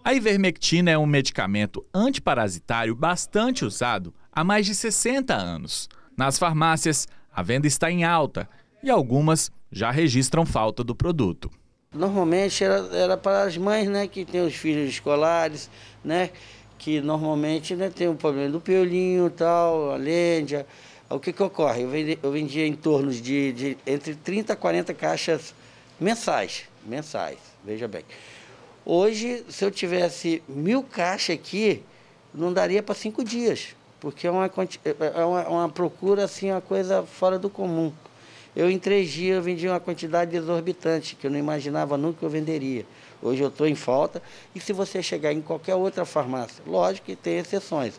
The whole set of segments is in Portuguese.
A ivermectina é um medicamento antiparasitário bastante usado há mais de 60 anos. Nas farmácias, a venda está em alta e algumas já registram falta do produto. Normalmente era para as mães, né, que têm os filhos escolares, né, que normalmente, né, tem o problema do piolinho, tal, alérgia. O que ocorre? Eu vendia em torno de entre 30 a 40 caixas mensais, veja bem. Hoje, se eu tivesse 1000 caixas aqui, não daria para 5 dias, porque é uma procura, assim, uma coisa fora do comum. Em 3 dias, eu vendi uma quantidade exorbitante, que eu não imaginava nunca que eu venderia. Hoje eu estou em falta, e se você chegar em qualquer outra farmácia, lógico que tem exceções,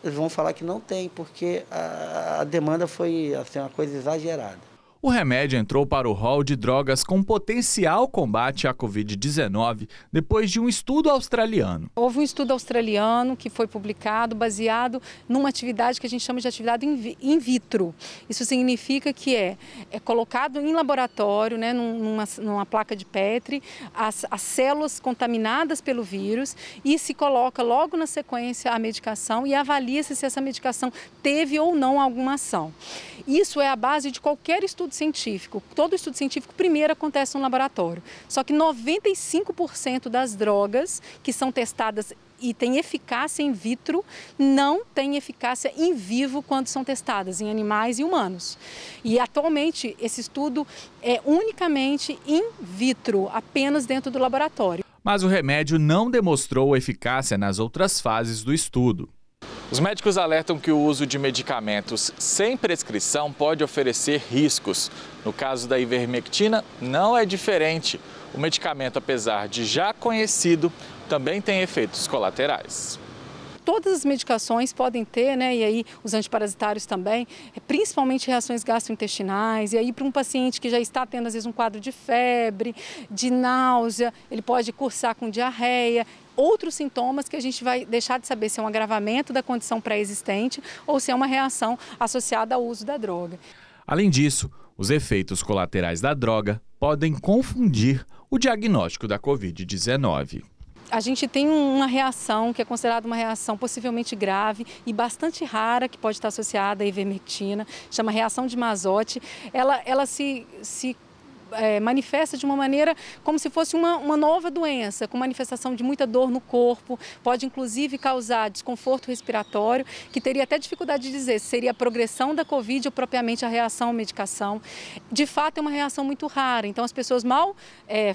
eles vão falar que não tem, porque a demanda foi, assim, uma coisa exagerada. O remédio entrou para o rol de drogas com potencial combate à Covid-19 depois de um estudo australiano. Houve um estudo australiano que foi publicado baseado numa atividade que a gente chama de atividade in vitro. Isso significa que é colocado em laboratório, né, numa placa de Petri, as células contaminadas pelo vírus e se coloca logo na sequência a medicação e avalia-se se essa medicação teve ou não alguma ação. Isso é a base de qualquer estudo científico. Todo estudo científico primeiro acontece no laboratório. Só que 95% das drogas que são testadas e têm eficácia in vitro não têm eficácia in vivo quando são testadas em animais e humanos. E atualmente esse estudo é unicamente in vitro, apenas dentro do laboratório. Mas o remédio não demonstrou eficácia nas outras fases do estudo. Os médicos alertam que o uso de medicamentos sem prescrição pode oferecer riscos. No caso da ivermectina, não é diferente. O medicamento, apesar de já conhecido, também tem efeitos colaterais. Todas as medicações podem ter, né, e aí os antiparasitários também, principalmente reações gastrointestinais, e aí para um paciente que já está tendo às vezes um quadro de febre, de náusea, ele pode cursar com diarreia, outros sintomas que a gente vai deixar de saber se é um agravamento da condição pré-existente ou se é uma reação associada ao uso da droga. Além disso, os efeitos colaterais da droga podem confundir o diagnóstico da Covid-19. A gente tem uma reação que é considerada uma reação possivelmente grave e bastante rara, que pode estar associada à ivermectina, chama reação de Mazotti. Ela se manifesta de uma maneira como se fosse uma nova doença, com manifestação de muita dor no corpo, pode inclusive causar desconforto respiratório, que teria até dificuldade de dizer se seria a progressão da Covid ou propriamente a reação à medicação. De fato é uma reação muito rara, então as pessoas mal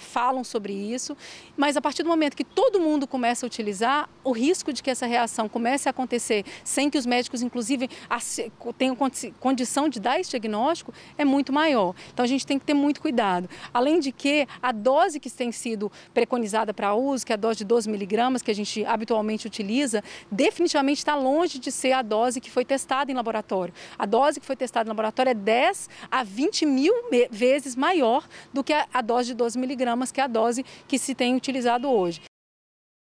falam sobre isso, mas a partir do momento que todo mundo começa a utilizar, o risco de que essa reação comece a acontecer sem que os médicos inclusive tenham condição de dar esse diagnóstico é muito maior. Então a gente tem que ter muito cuidado. Além de que a dose que tem sido preconizada para uso, que é a dose de 12 miligramas, que a gente habitualmente utiliza, definitivamente está longe de ser a dose que foi testada em laboratório. A dose que foi testada em laboratório é 10 a 20 mil vezes maior do que a dose de 12 miligramas, que é a dose que se tem utilizado hoje.